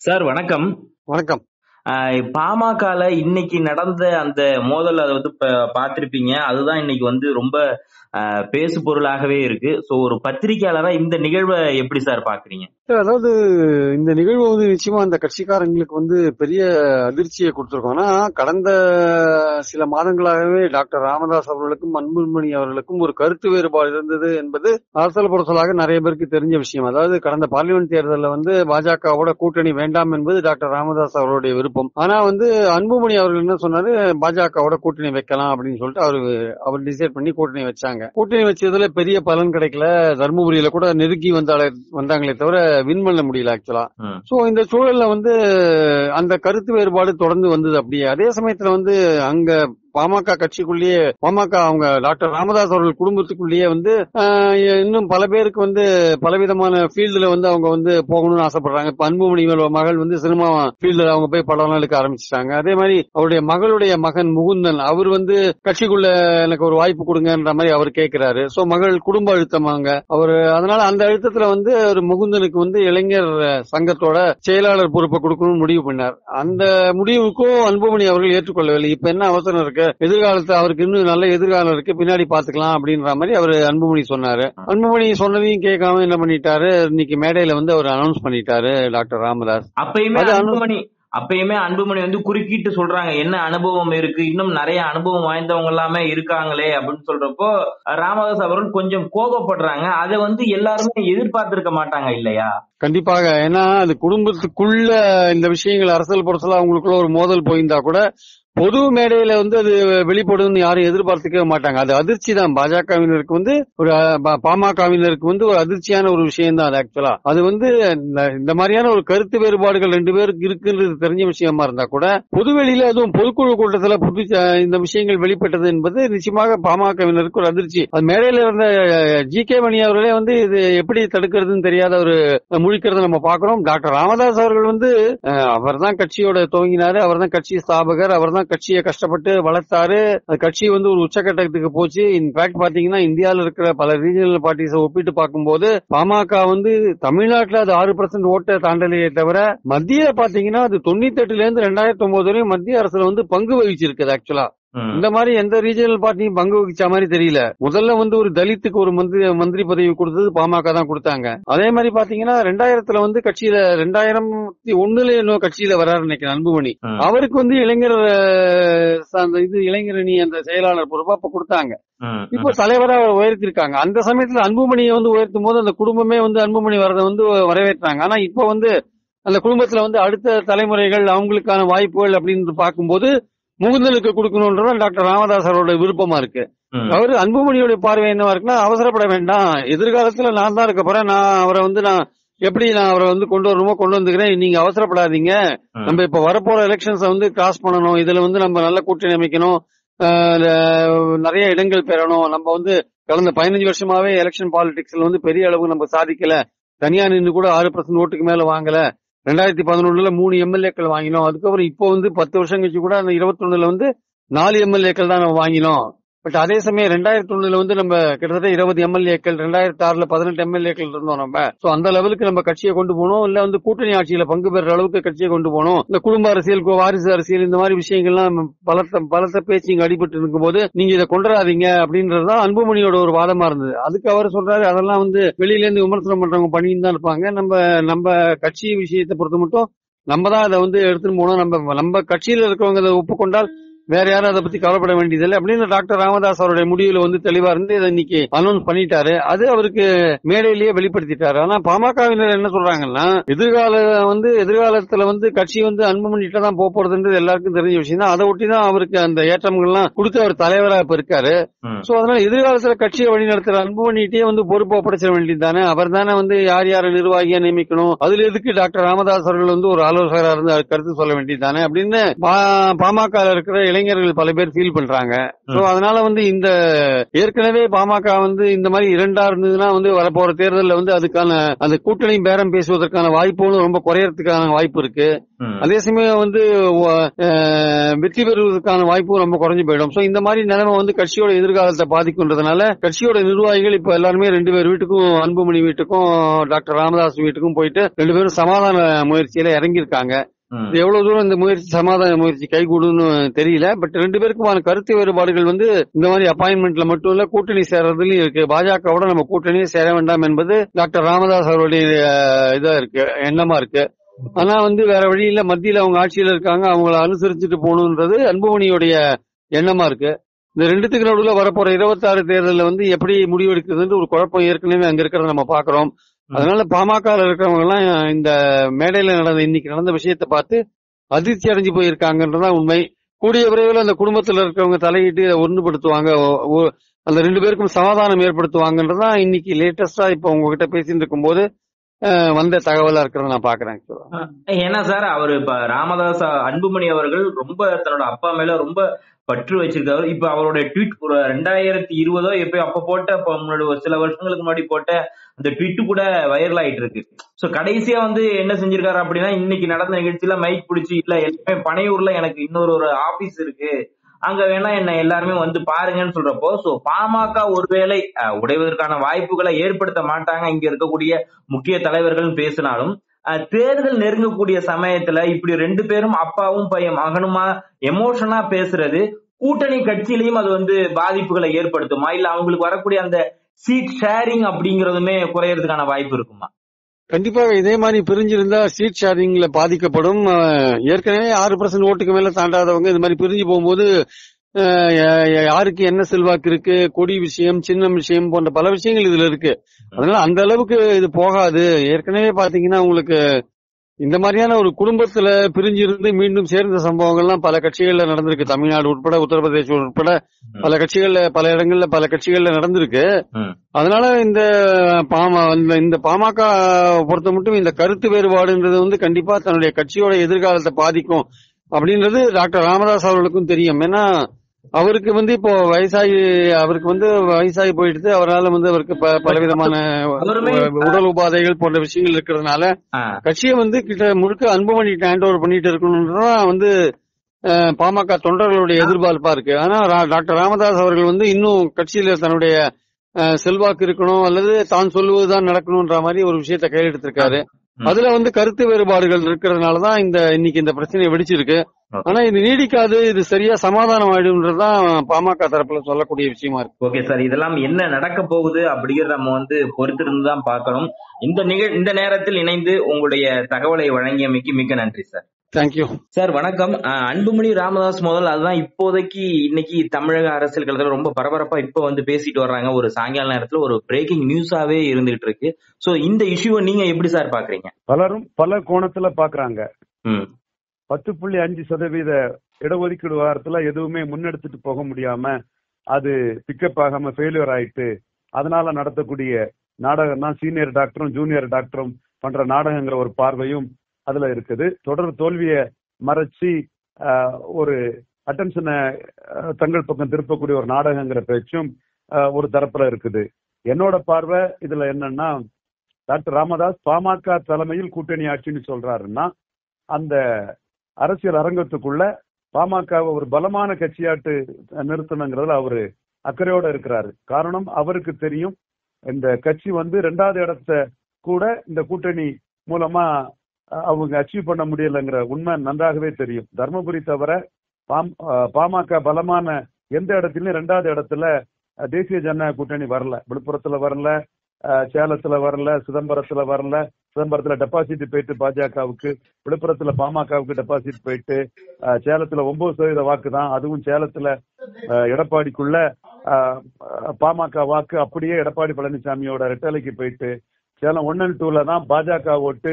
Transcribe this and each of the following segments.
Sir வணக்கம். வணக்கம். பாமகல இன்னைக்கு நடந்த அந்த மோதல் அதை வந்து பார்த்திருப்பீங்க. அதுதான் இன்னைக்கு வந்து ரொம்ப பேசு பொருளாகவே இருக்கு. சோ ஒரு பத்திரிகையாளரா இந்த நிகழ்வை எப்படி சார் பாக்குறீங்க? அதாவது இந்த நிகழ்வு வந்து நிச்சயமா அந்த கட்சிக்காரங்களுக்கு வந்து பெரிய அதிர்ச்சியை கொடுத்திருக்கோம். ஆனா கடந்த சில மாதங்களாகவே டாக்டர் ராமதாஸ் அவர்களுக்கும் அன்புமணி அவர்களுக்கும் ஒரு கருத்து வேறுபாடு இருந்தது என்பது அரசியல் புரசலாக நிறைய பேருக்கு தெரிஞ்ச விஷயம். அதாவது கடந்த பார்லிமெண்ட் தேர்தலில் வந்து பாஜகவோட கூட்டணி வேண்டாம் என்பது டாக்டர் ராமதாஸ் அவருடைய விருப்பம். ஆனா வந்து அன்புமணி அவர்கள் என்ன சொன்னாரு, பாஜகவோட கூட்டணி வைக்கலாம் அப்படின்னு சொல்லிட்டு அவர் டிசைட் பண்ணி கூட்டணி வச்சாங்க. கூட்டணி வச்சதுல பெரிய பலன் கிடைக்கல. தர்மபுரியில கூட நெருக்கி வந்தாங்களே தவிர வின் பண்ண முடியல ஆக்சுவலா. சோ இந்த சூழல்ல வந்து அந்த கருத்து வேறுபாடு தொடர்ந்து வந்தது. அப்படியே அதே சமயத்துல வந்து அங்க பாமக கட்சிக்குள்ளேயே அவங்க டாக்டர் ராமதாஸ் அவர்கள் குடும்பத்துக்குள்ளேயே வந்து இன்னும் பல பேருக்கு வந்து பலவிதமான ஃபீல்டுல வந்து அவங்க வந்து போகணும்னு ஆசைப்படுறாங்க. இப்ப அன்புமணி மகள் வந்து சினிமா ஃபீல்டுல அவங்க போய் படம் எடுக்க ஆரம்பிச்சிட்டாங்க. அதே மாதிரி அவருடைய மகளுடைய மகன் முகுந்தன் அவர் வந்து கட்சிக்குள்ள எனக்கு ஒரு வாய்ப்பு கொடுங்கன்ற மாதிரி அவர் கேட்கிறாரு. சோ மகள் குடும்ப அழுத்தமாங்க அவர். அதனால அந்த அழுத்தத்துல வந்து ஒரு முகுந்தனுக்கு வந்து இளைஞர் சங்கத்தோட செயலாளர் பொறுப்பை கொடுக்கணும்னு முடிவு பண்ணார். அந்த முடிவுக்கும் அன்புமணி அவர்கள் ஏற்றுக்கொள்ளவில்லை. இப்ப என்ன அவசரம் இருக்கு, எதிர்காலத்தை அவருக்கு இன்னும் நல்ல எதிர்காலம் இருக்கு, பின்னாடி பாத்துக்கலாம் அப்படின்ற மாதிரி அவர் அன்புமணி சொன்னாரு. அன்புமணி சொன்னதையும் கேட்காம என்ன பண்ணிட்டாரு, இன்னைக்கு மேடையில வந்து அவர் அனௌன்ஸ் பண்ணிட்டாரு டாக்டர் ராமதாஸ். அப்பயுமே அன்புமணி வந்து குறுக்கிட்டு சொல்றாங்க, என்ன அனுபவம் இருக்கு, இன்னும் நிறைய அனுபவம் வாய்ந்தவங்க எல்லாமே இருக்காங்களே அப்படின்னு சொல்றப்போ ராமதாஸ் அவர்கள் கொஞ்சம் கோபப்படுறாங்க. அதை வந்து எல்லாருமே எதிர்பார்த்திருக்க மாட்டாங்க இல்லையா? கண்டிப்பாக. ஏன்னா அது குடும்பத்துக்குள்ள இந்த விஷயங்கள் அரசியல் பொறுத்தல அவங்களுக்குள்ள ஒரு மோதல் போயிருந்தா கூட பொது மேடையில வந்து அது வெளிப்படுதுன்னு யாரும் எதிர்பார்த்துக்கவே மாட்டாங்க. அது அதிர்ச்சி தான். பாஜகவினருக்கு வந்து ஒரு பாமகவினருக்கு வந்து ஒரு அதிர்ச்சியான ஒரு விஷயம் தான் அது. ஆக்சுவலா அது வந்து இந்த மாதிரியான ஒரு கருத்து வேறுபாடுகள் ரெண்டு பேருக்கு இருக்குன்றது தெரிஞ்ச விஷயமா இருந்தா கூட பொதுவெளியில அதுவும் பொதுக்குழு கூட்டத்துல இந்த விஷயங்கள் வெளிப்பட்டது என்பது நிச்சயமாக பாமகவினருக்கு ஒரு அதிர்ச்சி. அது மேடையில இருந்த ஜி.கே. மணி அவர்களே வந்து இது எப்படி தடுக்கிறதுன்னு தெரியாத ஒரு முழிக்கிறத நம்ம பாக்குறோம். டாக்டர் ராமதாஸ் அவர்கள் வந்து அவர் தான் கட்சியோட துவங்கினாரு, அவர் தான் கட்சி ஸ்தாபகர், அவர் தான் கட்சியை கஷ்டப்பட்டு வளர்த்தாரு. கட்சி வந்து ஒரு உச்சகட்டத்துக்கு போச்சு. இன்ஃபேக்ட் பாத்தீங்கன்னா இந்தியாவில் இருக்கிற பல ரீஜனல் பார்ட்டிஸை ஒப்பிட்டு பார்க்கும்போது பாமக வந்து தமிழ்நாட்டில் அது 6% ஓட்டை தாண்டலையே தவிர மத்திய பாத்தீங்கன்னா அது 98ல இருந்து 2009 வரையும் மத்திய அரசுல வந்து பங்கு வகிச்சிருக்குது. ஆக்சுவலா இந்த மாதிரி எந்த ரீஜனல் பார்ட்டியும் பங்கு வகிச்ச மாதிரி தெரியல. முதல்ல வந்து ஒரு தலித்துக்கு ஒரு மந்திரி பதவி கொடுத்தது பாமக தான் கொடுத்தாங்க. அதே மாதிரி பாத்தீங்கன்னா 2000ல வந்து கட்சியில 2001 இன்னும் கட்சியில வராரு நினைக்கிறேன் அன்புமணி. அவருக்கு வந்து இளைஞரணி அந்த செயலாளர் பொறுப்பா அப்ப கொடுத்தாங்க. இப்ப தலைவரா உயர்த்திருக்காங்க. அந்த சமயத்துல அன்புமணியை வந்து உயர்த்தும் போது அந்த குடும்பமே வந்து அன்புமணி வரதை வந்து வரவேற்றாங்க. ஆனா இப்ப வந்து அந்த குடும்பத்துல வந்து அடுத்த தலைமுறைகள் அவங்களுக்கான வாய்ப்புகள் அப்படின்னு பார்க்கும்போது முகுந்தனுக்கு கொடுக்கணும்ன்றதான் டாக்டர் ராமதாஸ் அவரோட விருப்பமா இருக்கு. அவரு அன்புமணியோட பார்வை என்னவா இருக்குன்னா, அவசரப்பட வேண்டாம், எதிர்காலத்துல நான் தான் இருக்க போறேன், நான் அவரை வந்து கொண்டு வரணுமோ கொண்டு வந்துக்கிறேன், நீங்க அவசரப்படாதீங்க, நம்ம இப்ப வரப்போற எலெக்ஷன்ஸை வந்து கிராஸ் பண்ணணும், இதுல வந்து நம்ம நல்ல கூட்டணி அமைக்கணும், நிறைய இடங்கள் பெறணும், நம்ம வந்து கடந்த 15 வருஷமாவே எலெக்ஷன் பாலிடிக்ஸ்ல வந்து பெரிய அளவுக்கு நம்ம சாதிக்கல, தனியா நின்று கூட 6% ஓட்டுக்கு மேல வாங்கல, 2011ல 3 எம்எல்ஏக்கள் வாங்கினோம், அதுக்கப்புறம் இப்போ வந்து 10 வருஷம் கழிச்சு கூட அந்த 21ல வந்து 4 எம்எல்ஏக்கள் தான் நம்ம வாங்கினோம். பட் அதே சமயம் 2001ல வந்து நம்ம கிட்டத்தட்ட 20 எம்எல்ஏக்கள், 2006ல 18 எம்எல்ஏக்கள் இருந்தோம் நம்ம. சோ அந்த லெவலுக்கு நம்ம கட்சியை கொண்டு போகணும், இல்ல வந்து கூட்டணி ஆட்சியில பங்கு பெற அளவுக்கு கட்சியை கொண்டு போகணும். இந்த குடும்ப அரசியல், வாரிசு அரசியல், இந்த மாதிரி விஷயங்கள்லாம் பலத்த பேச்சு இங்க அடிபட்டு இருக்கும் போது நீங்க இதை கொண்டுறாதீங்க அப்படின்றதுதான் அன்புமணியோட ஒரு வாதமா இருந்தது. அதுக்கு அவர் சொல்றாரு, அதெல்லாம் வந்து வெளியில இருந்து விமர்சனம் பண்றவங்க பண்ணிட்டு தான் இருப்பாங்க, நம்ம கட்சி விஷயத்தை பொறுத்த மட்டும் நம்ம தான் அதை வந்து எடுத்துட்டு போனோம், நம்ம கட்சியில இருக்கிறவங்க அதை ஒப்புக்கொண்டால் வேற யாரும் அதை பத்தி கவலைப்பட வேண்டியதில்லை அப்படின்னு டாக்டர் ராமதாஸ் அவருடைய முடிவுல வந்து தெளிவா இருந்து இதை இன்னைக்கு அனௌன்ஸ் பண்ணிட்டாரு. அது அவருக்கு மேடையிலேயே வெளிப்படுத்திட்டாரு. ஆனா பாமகவினர் என்ன சொல்றாங்கன்னா, எதிர்காலத்துல வந்து கட்சி வந்து அன்புமணிட்ட தான் போறதுன்றது எல்லாருக்கும் தெரிஞ்ச விஷயம் தான். அதை ஒட்டி தான் அவருக்கு அந்த ஏற்றங்கள்லாம் கொடுத்து அவர் தலைவரா இப்ப இருக்காரு. சோ அதனால எதிர்காலத்துல கட்சியை வழி நடத்துற அன்புமணிட்டே வந்து பொறுப்பு ஒப்படைச்சிட வேண்டியது தானே. அவர் தானே வந்து யார் யாரை நிர்வாகியா நியமிக்கணும், அதுல எதுக்கு டாக்டர் ராமதாஸ் அவர்கள் வந்து ஒரு ஆலோசகரா இருந்து கருத்து சொல்ல வேண்டியது தானே அப்படின்னு பாமக இருக்கிற இளைஞர்கள் பல பேர் ஃபீல் பண்றாங்க. சோ அதனால இந்த ஏற்கனவே பாமக இந்த மாதிரி 2ஆ இருந்ததுன்னா வரப்போற தேர்தலில் அதுக்கான அந்த கூட்டணி பேரம் பேசுவதற்கான வாய்ப்புகளும் ரொம்ப குறையறதுக்கான வாய்ப்பு இருக்கு. அதே சமயம் வெற்றி பெறுவதற்கான வாய்ப்பும் ரொம்ப குறைஞ்சு போயிடும். சோ இந்த மாதிரி நிலைமை கட்சியோட எதிர்காலத்தை பாதிக்கும்ன்றதுனால கட்சியோட நிர்வாகிகள் இப்ப எல்லாருமே 2 பேர் வீட்டுக்கும், அன்புமணி வீட்டுக்கும் டாக்டர் ராமதாஸ் வீட்டுக்கும் போயிட்டு 2 பேரும் சமாதான முயற்சியில இறங்கியிருக்காங்க. எவ்வளவு தூரம் இந்த முயற்சி சமாதான முயற்சி கைகூடுன்னு தெரியல. பட் 2 பேருக்குமான கருத்து வேறுபாடுகள் இந்த மாதிரி அப்பாயின்மெண்ட்ல மட்டும் இல்ல, கூட்டணி சேர்றதுலயும் இருக்கு. பாஜகவோட நம்ம கூட்டணியே சேர வேண்டாம் என்பது டாக்டர் ராமதாஸ் அவருடைய இதா இருக்கு, எண்ணமா இருக்கு. ஆனா வேற வழி இல்ல, மத்தியில அவங்க ஆட்சியில இருக்காங்க, அவங்கள அனுசரிச்சுட்டு போகணுன்றது அன்புமணியோடைய எண்ணமா இருக்கு. இந்த 2த்துக்கு நடுவுல வரப்போற 26 தேர்தலில் எப்படி முடிவெடுக்குதுன்னு ஒரு குழப்பம் ஏற்கனவே அங்க இருக்கிறத நம்ம பாக்குறோம். அதனால பாமக இருக்கிறவங்க எல்லாம் இந்த மேடையில இன்னைக்கு நடந்த விஷயத்தை பார்த்து அதிர்ச்சி அடைஞ்சு போயிருக்காங்கன்றதான் உண்மை. கூடிய விரைவில் அந்த குடும்பத்தில் இருக்கிறவங்க தலையிட்டு ஒன்றுபடுத்துவாங்க, அந்த 2 பேருக்கும் சமாதானம் ஏற்படுத்துவாங்கன்றதான் இன்னைக்கு லேட்டஸ்டா இப்ப உங்ககிட்ட பேசிட்டு இருக்கும் போது வந்த தகவலா இருக்கிறத நான் பாக்குறேன். ஏன்னா சார், அவரு இப்ப ராமதாஸ் அன்புமணி அவர்கள் ரொம்ப தன்னோட அப்பா மேல ரொம்ப பற்று வச்சிருக்காரு. இப்ப அவருடைய ட்வீட் 2020 எப்பயோ அப்ப போட்ட சில வருஷங்களுக்கு முன்னாடி போட்ட அந்த ட்வீட் கூட வைரல் ஆயிட்டு இருக்கு. சோ கடைசியா என்ன செஞ்சிருக்காரு அப்படின்னா, இன்னைக்கு நடந்த நிகழ்ச்சியில மைக் பிடிச்சி, இல்ல எல்லாமே பனையூர்ல எனக்கு இன்னொரு ஆபீஸ் இருக்கு, அங்க வேணா என்ன எல்லாருமே பாருங்கன்னு சொல்றப்போ, சோ பாமக ஒருவேளை உடைவதற்கான வாய்ப்புகளை ஏற்படுத்த மாட்டாங்க இங்க இருக்கக்கூடிய முக்கிய தலைவர்கள் பேசினாலும், தேர்தல் நெருங்கக்கூடிய சமயத்துல இப்படி 2 பேரும் அப்பாவும் பையன் மகனுமா எமோஷனா பேசுறது கூட்டணி கட்சியிலையும் அது பாதிப்புகளை ஏற்படுத்துமா, இல்ல அவங்களுக்கு வரக்கூடிய அந்த சீட் ஷேரிங் அப்படிங்கறதுமே குறையறதுக்கான வாய்ப்பு இருக்குமா? கண்டிப்பாக இதே மாதிரி பிரிஞ்சிருந்தா சீட் ஷேரிங்ல பாதிக்கப்படும். ஏற்கனவே 6% ஓட்டுக்கு மேல தாண்டாதவங்க இது மாதிரி பிரிஞ்சு போகும்போது யாருக்கு என்ன செல்வாக்கு இருக்கு, கொடி விஷயம், சின்னம் விஷயம் போன்ற பல விஷயங்கள் இதுல இருக்கு. அதனால அந்த அளவுக்கு இது போகாது. ஏற்கனவே பாத்தீங்கன்னா உங்களுக்கு இந்த மாதிரியான ஒரு குடும்பத்துல பிரிஞ்சிருந்து மீண்டும் சேர்ந்த சம்பவங்கள்லாம் பல கட்சிகள்ல நடந்திருக்கு. தமிழ்நாடு உட்பட, உத்தரப்பிரதேசம் உட்பட பல இடங்கள்ல பல கட்சிகள்ல நடந்திருக்கு. அதனால இந்த பாமக பொறுத்த மட்டும் இந்த கருத்து வேறுபாடுன்றது கண்டிப்பா தன்னுடைய கட்சியோட எதிர்காலத்தை பாதிக்கும் அப்படின்றது டாக்டர் ராமதாஸ் அவர்களுக்கும் தெரியும். ஏன்னா அவருக்கு இப்போ வயசாகி போயிடுது. அவரால் அவருக்கு பலவிதமான உடல் உபாதைகள் போன்ற விஷயங்கள் இருக்கிறதுனால கட்சியை கிட்ட முழுக்க அன்புமணி ஹேண்ட் ஓவர் பண்ணிட்டு இருக்கணும்ன்றதான் பாமக தொண்டர்களுடைய எதிர்பார்ப்பா இருக்கு. ஆனா டாக்டர் ராமதாஸ் அவர்கள் இன்னும் கட்சியில தன்னுடைய செல்வாக்கு இருக்கணும் அல்லது தான் சொல்லுவதுதான் நடக்கணும்ன்ற மாதிரி ஒரு விஷயத்த கையில் எடுத்திருக்காரு. அதுல கருத்து வேறுபாடுகள் இருக்கிறதுனாலதான் இன்னைக்கு இந்த பிரச்சனை வெடிச்சிருக்கு. ஆனா இது நீடிக்காது, இது சரியா சமாதானம் ஆயிடும்ன்றதுதான் பாமக தரப்புல சொல்லக்கூடிய விஷயமா இருக்கு. ஓகே சார், இதெல்லாம் என்ன நடக்க போகுது அப்படிங்கறத நம்ம பொறுத்திருந்து தான் பார்க்கணும். இந்த நேரத்தில் இணைந்து உங்களுடைய தகவலை வழங்கியமைக்கு மிக்க நன்றி சார். Thank you sir. வணக்கம். அன்புமணி ராமதாஸ் முதல் அதுதான் இப்போதைக்கு இன்னைக்கு தமிழக அரசியல் களத்துல ரொம்ப பரபரப்பா இப்ப பேசிட்டு வர்றாங்க. ஒரு சாயங்கால நேரத்துல ஒரு பிரேக்கிங் நியூஸாவே இருந்துகிட்டு இருக்கு. சோ இந்த இஷ்யூவை நீங்க எப்படி சார் பாக்குறீங்க? பலரும் பல கோணத்துல பாக்குறாங்க. 10.5% இடஒதுக்கீடு வாரத்துல எதுவுமே முன்னெடுத்துட்டு போக முடியாம அது பிக்கப் ஆகாம ஃபெயிலியர் ஆயிட்டு, அதனால நடத்தக்கூடிய நாடகம் தான் சீனியர் டாக்டரும் ஜூனியர் டாக்டரும் பண்ற நாடகங்கிற ஒரு பார்வையும் அதுல இருக்குது. தொடர் தோல்வியை மறைச்சி ஒரு அட்டென்ஷனை தங்கள் பக்கம் திருப்பக்கூடிய ஒரு நாடகங்கிற பேச்சும் ஒரு தரப்புல இருக்குது. என்னோட பார்வை இதுல என்னன்னா, டாக்டர் ராமதாஸ் பாமக தலைமையில் கூட்டணி ஆட்சின்னு சொல்றாருன்னா அந்த அரசியல் அரங்கத்துக்குள்ள பாமக ஒரு பலமான கட்சியாட்டு நிறுத்தணுங்கிறதுல அவரு அக்கறையோட இருக்கிறாரு. காரணம், அவருக்கு தெரியும் இந்த கட்சி 2வது இடத்தை கூட இந்த கூட்டணி மூலமா அவங்க அச்சீவ் பண்ண முடியலங்கிற உண்மை நன்றாகவே தெரியும். தர்மபுரி தவிர பாமக பலமான எந்த இடத்துலயும் 2வது இடத்துல தேசிய ஜனநாயக கூட்டணி வரல. விழுப்புரத்துல வரல, சேலத்துல வரல, சிதம்பரத்துல வரல. சிதம்பரத்துல டெபாசிட் போயிட்டு பாஜகவுக்கு, விழுப்புரத்துல பாமகவுக்கு டெபாசிட் போயிட்டு, சேலத்துல 9% வாக்கு தான். அதுவும் சேலத்துல எடப்பாடிக்குள்ள பாமக வாக்கு அப்படியே எடப்பாடி பழனிசாமியோட ரெட்டலைக்கு போயிட்டு, சேலம் 1 and 2ல தான் பாஜக ஓட்டு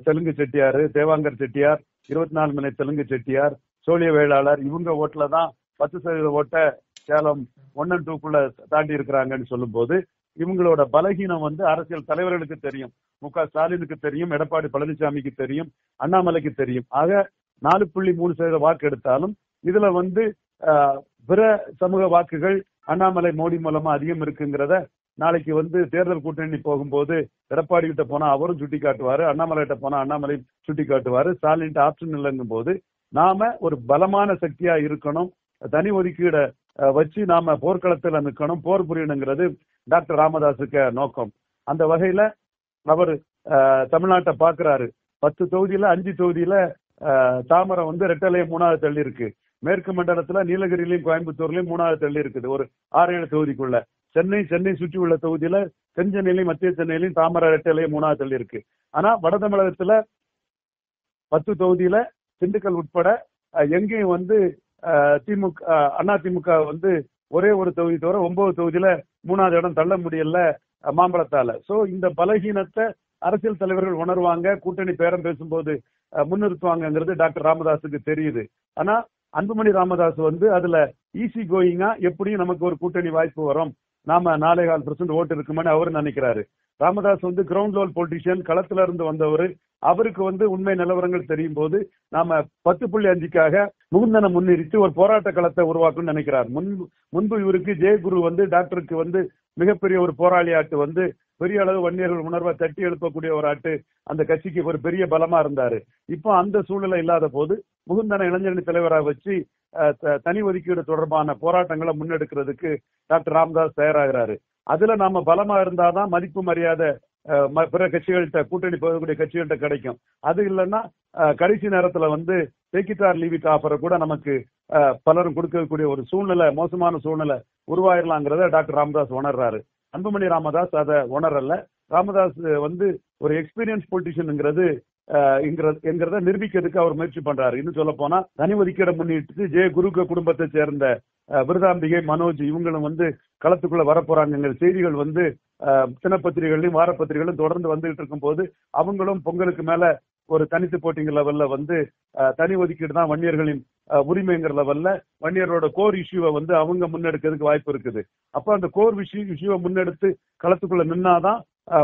தெலுங்கு செட்டியார், தேவாங்கர் செட்டியார், 24 மணி தெலுங்கு செட்டியார், சோழிய வேளாளர் இவங்க ஓட்டுல தான் 10% ஓட்ட சேலம் 1 and 2க்குள்ள தாண்டி இருக்கிறாங்கன்னு சொல்லும் போது இவங்களோட பலகீனம் அரசியல் தலைவர்களுக்கு தெரியும். மு.க. ஸ்டாலினுக்கு தெரியும், எடப்பாடி பழனிசாமிக்கு தெரியும், அண்ணாமலைக்கு தெரியும். ஆக 4.3% வாக்கு எடுத்தாலும் இதுல வந்து பிற சமூக வாக்குகள் அண்ணாமலை மோடி மூலமா அதிகம் இருக்குங்கிறத நாளைக்கு வந்து தேர்தல் கூட்டணி போகும்போது எடப்பாடி கிட்ட போனா அவரும் சுட்டி காட்டுவாரு, அண்ணாமலை கிட்ட போனா அண்ணாமலையும் சுட்டி காட்டுவாரு. ஸ்டாலின் ஆப்ஷன் இல்லைங்கும் போது நாம ஒரு பலமான சக்தியா இருக்கணும், தனி ஒதுக்கீட வச்சு நாம போர்க்களத்துல நிற்கணும், போர் புரியணுங்கிறது டாக்டர் ராமதாஸுக்கு நோக்கம். அந்த வகையில அவர் தமிழ்நாட்டை பாக்குறாரு. 10 தொகுதியில 5 தொகுதியில தாமரம் வந்து ரெட்டலையை 3வது தள்ளி இருக்கு. மேற்கு மண்டலத்துல நீலகிரியிலையும் கோயம்புத்தூர்லயும் 3வது தள்ளி இருக்குது, ஒரு 6-7 தொகுதிக்குள்ள. சென்னை சுற்றி உள்ள தொகுதியில தென்சென்னையிலையும் மத்திய சென்னையிலையும் தாமரை ரெட்டலையும் 3வது தள்ளி இருக்கு. ஆனா வட தமிழகத்துல 10 தொகுதியில திண்டுக்கல் உட்பட எங்கேயும் வந்து அதிமுக வந்து ஒரே ஒரு தொகுதி தவிர 9 தொகுதியில 3வது இடம் தள்ள முடியல மாம்பழத்தால. சோ இந்த பலகீனத்தை அரசியல் தலைவர்கள் உணர்வாங்க, கூட்டணி பேரம் பேசும்போது முன்னிறுத்துவாங்கிறது டாக்டர் ராமதாஸுக்கு தெரியுது. ஆனா அன்புமணி ராமதாஸ் வந்து அதுல ஈஸி கோயிங்கா எப்படியும் நமக்கு ஒரு கூட்டணி வாய்ப்பு வரும், நாம 4.25% ஓட்டு இருக்குமான்னு அவரு நினைக்கிறாரு. ராமதாஸ் வந்து கிரவுண்ட் லெவல் பொலிட்டிஷியன், களத்துல இருந்து வந்தவர். அவருக்கு வந்து உண்மை நிலவரங்கள் தெரியும் போது நாம 10.5க்காக முகுந்தனை முன்னிறுத்தி ஒரு போராட்ட களத்தை உருவாக்கணும்னு நினைக்கிறார். முன்பு இவருக்கு ஜெயகுரு வந்து டாக்டருக்கு வந்து மிகப்பெரிய ஒரு போராளி ஆட்டு வந்து பெரிய அளவு வன்னியர்கள் உணர்வை தட்டி எழுப்பக்கூடிய ஒரு ஆட்டு அந்த கட்சிக்கு ஒரு பெரிய பலமா இருந்தாரு. இப்போ அந்த சூழ்நிலை இல்லாத போது முகுந்தனை இளைஞரணி தலைவராக வச்சு தனி ஒதுக்கீடு தொடர்பான போராட்டங்களை முன்னெடுக்கிறதுக்கு டாக்டர் ராமதாஸ் தயாராகிறாரு. அதுல நாம பலமா இருந்தாதான் மதிப்பு மரியாதை பிற கட்சிகள்கிட்ட, கூட்டணி போகக்கூடிய கட்சிகள்கிட்ட கிடைக்கும். அது இல்லைன்னா கடைசி நேரத்துல வந்து டேக்கிட்டார் லீவிட் ஆஃபரை கூட நமக்கு பலரும் கொடுக்கக்கூடிய ஒரு சூழ்நிலை, மோசமான சூழ்நிலை உருவாயிரலாங்கிறத டாக்டர் ராமதாஸ் உணர்றாரு. அன்புமணி ராமதாஸ் அதை உணரல. ராமதாஸ் வந்து ஒரு எக்ஸ்பீரியன்ஸ் பொலிட்டிஷியன்ங்கிறது என்கிறத நிரூபிக்கிறதுக்கு அவர் முயற்சி பண்றாரு. இன்னும் சொல்ல போனா தனி ஒதுக்கீட முன்னிட்டு ஜெயகுரு குடும்பத்தை சேர்ந்த விருதாம்பிகை, மனோஜ் இவங்களும் வந்து களத்துக்குள்ள வரப்போறாங்க செய்திகள் வந்து தினப்பத்திரிகைகளையும் வாரப்பத்திரிகைகளும் தொடர்ந்து வந்துகிட்டு இருக்கும் போது அவங்களும் பொங்கலுக்கு மேல ஒரு தனித்து போட்டிங்கிற லெவல்ல வந்து தனி ஒதுக்கீடு தான் வன்னியர்களின் உரிமைங்கிற லெவல்ல வன்னியரோட கோர் இஷ்யூவை வந்து அவங்க முன்னெடுக்கிறதுக்கு வாய்ப்பு இருக்குது. அப்ப அந்த கோர் இஷ்யூவை முன்னெடுத்து களத்துக்குள்ள நின்னாதான்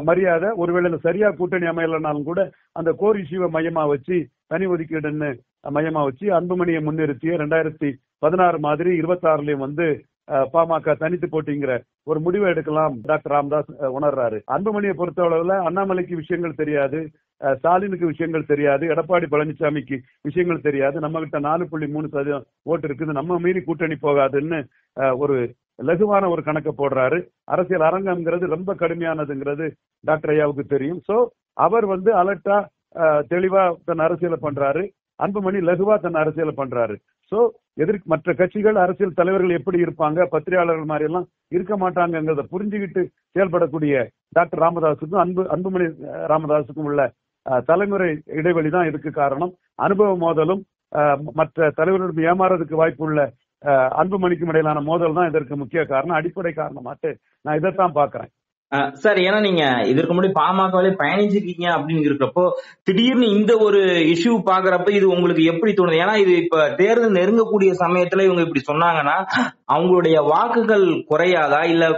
மரியாதை. ஒருவேளை சரியா கூட்டணி அமையலனாலும் கூட அந்த கோர் இஷ்யூவை மையமா வச்சு தனி ஒதுக்கீடுன்னு மையமா வச்சு அன்புமணியை முன்னிறுத்திய 2016 மாதிரி 26லயும் வந்து பாமக தனித்து போட்டிங்கிற ஒரு முடிவை எடுக்கலாம் டாக்டர் ராமதாஸ் உணர்றாரு. அன்புமணியை பொறுத்தளவுல அண்ணாமலைக்கு விஷயங்கள் தெரியாது, ஸ்டாலினுக்கு விஷயங்கள் தெரியாது, எடப்பாடி பழனிசாமிக்கு விஷயங்கள் தெரியாது. நம்ம கிட்ட 4.3% ஓட்டு இருக்குது, நம்ம மீறி கூட்டணி போகாதுன்னு ஒரு லகுவான ஒரு கணக்கை போடுறாரு. அரசியல் அரங்கம்ங்கிறது ரொம்ப கடுமையானதுங்கிறது டாக்டர் ஐயாவுக்கு தெரியும். சோ அவர் வந்து அலர்ட்டா தெளிவா தன் அரசியலை பண்றாரு, அன்புமணி லகுவா தன் அரசியலை பண்றாரு. சோ மற்ற கட்சிகள் அரசியல் தலைவர்கள் எப்படி இருப்பாங்க, பத்திரிகையாளர்கள் மாதிரி எல்லாம் இருக்க மாட்டாங்கிறத புரிஞ்சுக்கிட்டு செயல்படக்கூடிய டாக்டர் ராமதாஸுக்கும் அன்புமணி ராமதாஸுக்கும் உள்ள தலைமுறை இடைவெளி தான் இதுக்கு காரணம். அனுபவ மோதலும் மற்ற தலைவர்களும் ஏமாறதுக்கு வாய்ப்பு உள்ள அன்புமணிக்கும் இடையிலான மோதல் தான் இதற்கு முக்கிய காரணம், அடிப்படை காரணமாட்டு நான் இதைத்தான் பாக்குறேன். சார், ஏன்னா நீங்க இதற்கு முன்னாடி பாமகவிலே பயணிச்சிருக்கீங்க அப்படின்னு இருக்கிறப்போ திடீர்னு இந்த ஒரு இஷ்யூ பாக்குறப்ப இது உங்களுக்கு எப்படி தோணுது? ஏன்னா இது இப்ப தேர்தல் நெருங்கக்கூடிய சமயத்துல இவங்க இப்படி சொன்னாங்கன்னா அவங்களுடைய வாக்குகள் குறையாதா, இல்ல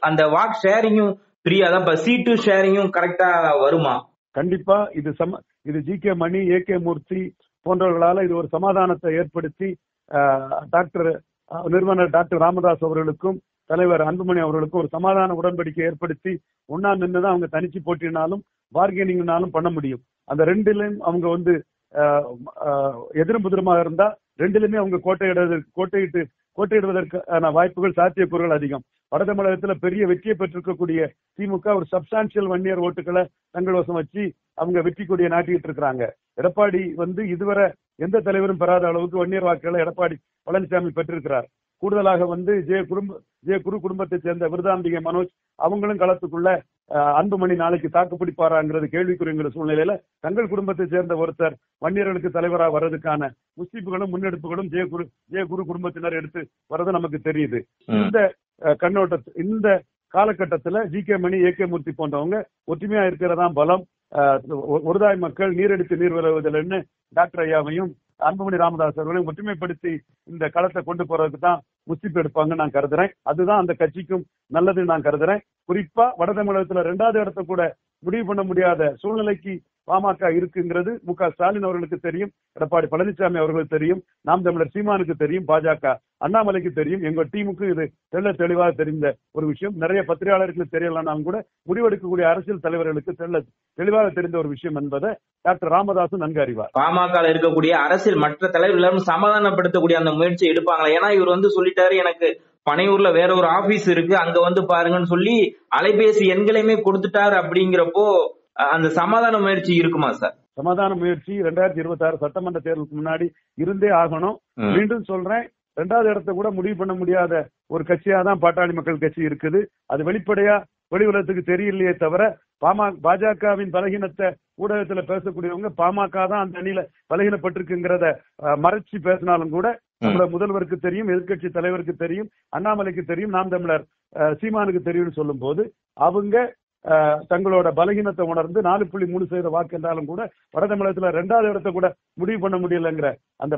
அந்த வாக்கு ஷேரிங்கும் பிரியாதா? இப்ப சீட்டு ஷேரிங்கும் கரெக்டா வருமா? கண்டிப்பா இது ஜி.கே. மணி, ஏ.கே. மூர்த்தி போன்றவர்களால இது ஒரு சமாதானத்தை ஏற்படுத்தி நிறுவனர் டாக்டர் ராமதாஸ் அவர்களுக்கும் தலைவர் அன்புமணி அவர்களுக்கும் ஒரு சமாதான உடன்படிக்கை ஏற்படுத்தி ஒன்னா நின்றுதான் அவங்க தனிச்சு போட்டினாலும் பார்கெனிங்னாலும் பண்ண முடியும். அந்த ரெண்டிலும் அவங்க வந்து எதிரும் புதிரமாக இருந்தா ரெண்டிலுமே அவங்க கோட்டையிடுவதற்கான வாய்ப்புகள், சாத்தியக்கூறுகள் அதிகம். வட தமிழகத்துல பெரிய வெற்றியை பெற்றிருக்கக்கூடிய திமுக ஒரு சப்ஸ்டான்சியல் வன்னியர் ஓட்டுகளை தங்கள் வசம் வச்சு அவங்க வெற்றி கொடியை நாட்டிட்டு இருக்கிறாங்க. எடப்பாடி வந்து இதுவரை எந்த தலைவரும் பெறாத அளவுக்கு வன்னியர் வாக்குகளை எடப்பாடி பழனிசாமி பெற்றிருக்கிறார். கூடுதலாக வந்து ஜெயகுரு குடும்பத்தை சேர்ந்த விருதாம்பிகை, மனோஜ் அவங்களும் களத்துக்குள்ள அன்புமணி நாளைக்கு தாக்கு பிடிப்பாராங்கிறது கேள்விக்குறிங்கிற சூழ்நிலையில தங்கள் குடும்பத்தை சேர்ந்த ஒருத்தர் வன்னியர்களுக்கு தலைவராக வர்றதுக்கான முஸ்தீப்புகளும் முன்னெடுப்புகளும் ஜெயகுரு குடும்பத்தினர் எடுத்து வர்றது நமக்கு தெரியுது. இந்த காலகட்டத்துல ஜி.கே. மணி, ஏ.கே. மூர்த்தி போன்றவங்க ஒற்றுமையா இருக்கிறதா பலம். ஒருதாய் மக்கள் நீரெடுத்து நீர் விளைவதில்லைன்னு டாக்டர் ஐயாவையும் அன்புமணி ராமதாஸ் அவர்களையும் ஒற்றுமைப்படுத்தி இந்த களத்தை கொண்டு போறதுக்கு தான் முஸ்தீப் எடுப்பாங்க நான் கருதுறேன். அதுதான் அந்த கட்சிக்கும் நல்லதுன்னு நான் கருதுறேன். குறிப்பா வட தமிழகத்துல 2வது இடத்தை கூட முடிவு பண்ண முடியாத சூழ்நிலைக்கு பாமக இருக்குங்கிறது மு.க. ஸ்டாலின் அவர்களுக்கு தெரியும், எடப்பாடி பழனிசாமி அவர்களுக்கு தெரியும், நாம் தமிழர் சீமானுக்கு தெரியும், பாஜக அண்ணாமலைக்கு தெரியும், எங்க டீமுக்கு இது தெளிவாக தெரிந்த ஒரு விஷயம். நிறைய பத்திரிகையாளர்களுக்கு தெரியலனாலும் கூட முடிவெடுக்கக்கூடிய அரசியல் தலைவர்களுக்கு தெளிவாக தெரிந்த ஒரு விஷயம் என்பதை டாக்டர் ராமதாஸ் நன்கு அறிவார். பாமக இருக்கக்கூடிய அரசியல் மற்ற தலைவர்களும் சமாதானப்படுத்தக்கூடிய அந்த முயற்சியை எடுப்பாங்களா? ஏன்னா இவர் சொல்லிட்டாரு, எனக்கு பனையூர்ல வேற ஒரு ஆபீஸ் இருக்கு, அங்க பாருங்கன்னு சொல்லி அலைபேசி எண்களையுமே கொடுத்துட்டாரு. அப்படிங்கிறப்போ அந்த சமாதான முயற்சி இருக்குமா சார்? சமாதான முயற்சி 2026 சட்டமன்ற தேர்தலுக்கு முன்னாடி இருந்தே ஆகணும். மீண்டும் சொல்றேன், 2வது இடத்தை கூட முடிவு பண்ண முடியாத ஒரு கட்சியா தான் பாட்டாளி மக்கள் கட்சி இருக்குது. அது வெளிப்படையா வெளி உலகத்துக்கு தெரியலையே தவிர பாஜகவின் பலகீனத்தை ஊடகத்துல பேசக்கூடியவங்க பாமக தான் அந்த அணியில பலகீனப்பட்டிருக்குங்கிறத மறைச்சு பேசினாலும் கூட நம்மள முதல்வருக்கு தெரியும், எதிர்கட்சி தலைவருக்கு தெரியும், அண்ணாமலைக்கு தெரியும், நாம் தமிழர் சீமானுக்கு தெரியும்னு சொல்லும் போது அவங்க தங்களோட பலகீனத்தை உணர்ந்து 4.3% வாக்கு என்றாலும் கூட வட தமிழகத்துல 2வது இடத்தை கூட முடிவு பண்ண முடியலங்கிற அந்த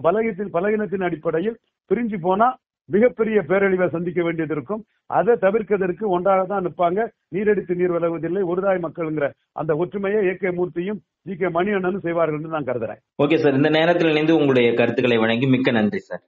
பலகீனத்தின் அடிப்படையில் பிரிஞ்சு போனா மிகப்பெரிய பேரழிவை சந்திக்க வேண்டியது இருக்கும். அதை தவிர்க்கிறதுக்கு ஒன்றாக தான் நிற்பாங்க. நீரடித்து நீர் விலகுவதில்லை, ஒருதாய் மக்கள்ங்கிற அந்த ஒற்றுமையை ஏ.கே. மூர்த்தியும் ஜி.கே. மணியண்ணனும் செய்வார்கள் என்று நான் கருதுறேன். ஓகே சார், இந்த நேரத்தில் இணைந்து உங்களுடைய கருத்துக்களை வழங்கி மிக்க நன்றி சார்.